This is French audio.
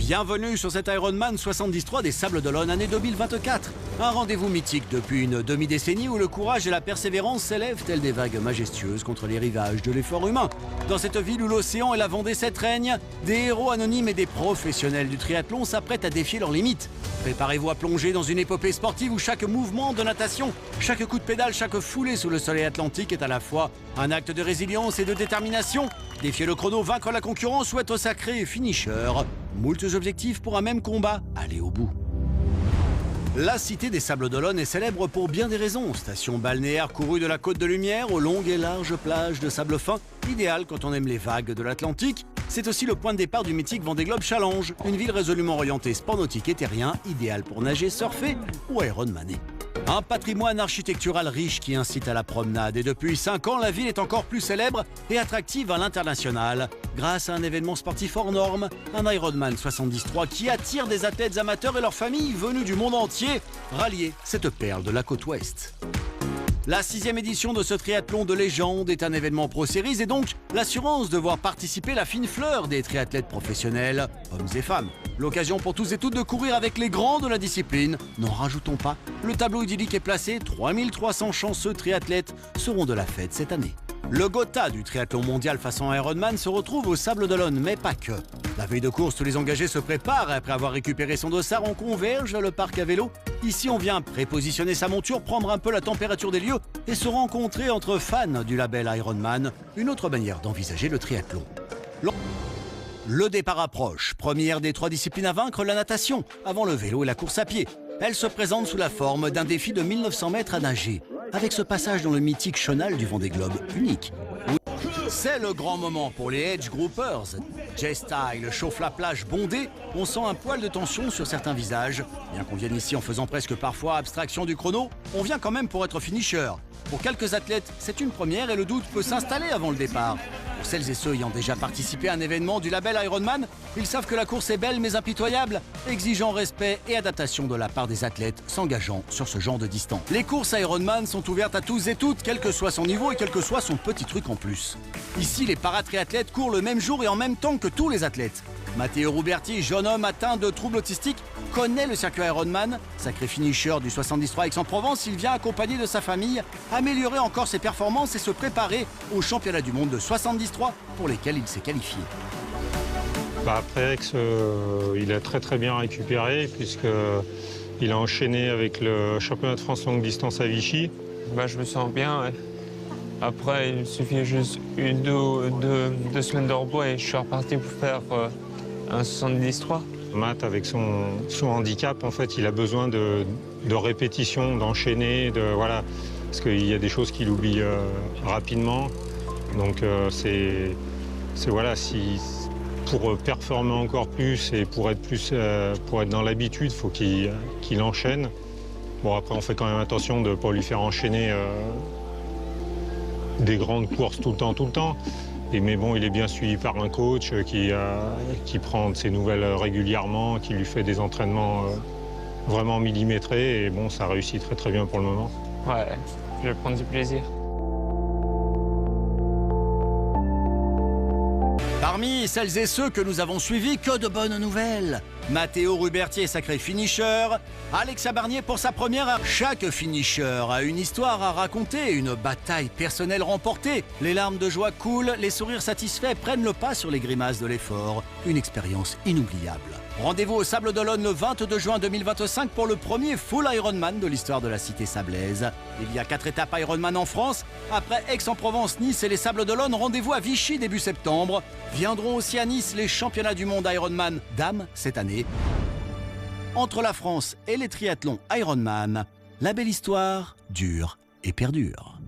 Bienvenue sur cet Ironman 73 des Sables d'Olonne, année 2024. Un rendez-vous mythique depuis une demi-décennie où le courage et la persévérance s'élèvent telles des vagues majestueuses contre les rivages de l'effort humain. Dans cette ville où l'océan et la Vendée 7 règnent, des héros anonymes et des professionnels du triathlon s'apprêtent à défier leurs limites. Préparez-vous à plonger dans une épopée sportive où chaque mouvement de natation, chaque coup de pédale, chaque foulée sous le soleil atlantique est à la fois un acte de résilience et de détermination. Défier le chrono, vaincre la concurrence ou être sacré finisher. Moultes objectifs pour un même combat, aller au bout. La cité des Sables d'Olonne est célèbre pour bien des raisons. Station balnéaire courue de la Côte de Lumière aux longues et larges plages de sable fin, idéal quand on aime les vagues de l'Atlantique. C'est aussi le point de départ du mythique Vendée Globe Challenge, une ville résolument orientée sport nautique et terrien, idéal pour nager, surfer ou ironmaner. Un patrimoine architectural riche qui incite à la promenade et depuis 5 ans, la ville est encore plus célèbre et attractive à l'international grâce à un événement sportif hors norme, un Ironman 73 qui attire des athlètes amateurs et leurs familles venus du monde entier rallier cette perle de la côte ouest. La 6e édition de ce triathlon de légende est un événement Pro Series et donc l'assurance de voir participer la fine fleur des triathlètes professionnels, hommes et femmes. L'occasion pour tous et toutes de courir avec les grands de la discipline. N'en rajoutons pas, le tableau idyllique est placé, 3300 chanceux triathlètes seront de la fête cette année. Le Gotha du triathlon mondial façon Ironman se retrouve aux Sables d'Olonne, mais pas que. La veille de course, tous les engagés se préparent et après avoir récupéré son dossard, on converge vers le parc à vélo. Ici, on vient prépositionner sa monture, prendre un peu la température des lieux et se rencontrer entre fans du label Ironman, une autre manière d'envisager le triathlon. Le départ approche. Première des 3 disciplines à vaincre, la natation, avant le vélo et la course à pied. Elle se présente sous la forme d'un défi de 1900 mètres à nager, avec ce passage dans le mythique chenal du Vendée Globe unique. C'est le grand moment pour les Edge Groupers. J-Style chauffe la plage bondée, on sent un poil de tension sur certains visages. Bien qu'on vienne ici en faisant presque parfois abstraction du chrono, on vient quand même pour être finisher. Pour quelques athlètes, c'est une première et le doute peut s'installer avant le départ. Pour celles et ceux ayant déjà participé à un événement du label Ironman, ils savent que la course est belle mais impitoyable, exigeant respect et adaptation de la part des athlètes s'engageant sur ce genre de distance. Les courses Ironman sont ouvertes à tous et toutes, quel que soit son niveau et quel que soit son petit truc en plus. Ici, les paratriathlètes courent le même jour et en même temps que tous les athlètes. Matteo Ruberti, jeune homme atteint de troubles autistiques, connaît le circuit Ironman. Sacré finisher du 73 Aix-en-Provence, il vient accompagné de sa famille, améliorer encore ses performances et se préparer aux championnats du monde de 73 pour lesquels il s'est qualifié. Après Aix, il a très bien récupéré puisqu'il a enchaîné avec le championnat de France longue distance à Vichy. Je me sens bien. Ouais. Après, il suffit juste deux semaines de repos et je suis reparti pour faire un 73. Matt, avec son handicap, en fait, il a besoin de répétition, d'enchaîner, voilà, parce qu'il y a des choses qu'il oublie rapidement. Donc voilà, pour performer encore plus et pour être dans l'habitude, il faut qu'il enchaîne. Bon, après, on fait quand même attention de ne pas lui faire enchaîner des grandes courses tout le temps. Mais bon, il est bien suivi par un coach qui prend de ses nouvelles régulièrement, qui lui fait des entraînements vraiment millimétrés. Et bon, ça réussit très bien pour le moment. Ouais, je vais prendre du plaisir. Parmi celles et ceux que nous avons suivis, que de bonnes nouvelles. Matteo Ruberti est sacré finisher. Alexia Barnier pour sa première. Chaque finisher a une histoire à raconter, une bataille personnelle remportée. Les larmes de joie coulent, les sourires satisfaits prennent le pas sur les grimaces de l'effort. Une expérience inoubliable. Rendez-vous au Sables d'Olonne le 22 juin 2025 pour le premier full Ironman de l'histoire de la cité sablaise. Il y a 4 étapes Ironman en France. Après Aix-en-Provence, Nice et les Sables d'Olonne, rendez-vous à Vichy début septembre. Viendront aussi à Nice les championnats du monde Ironman dames cette année. Entre la France et les triathlons Ironman, la belle histoire dure et perdure.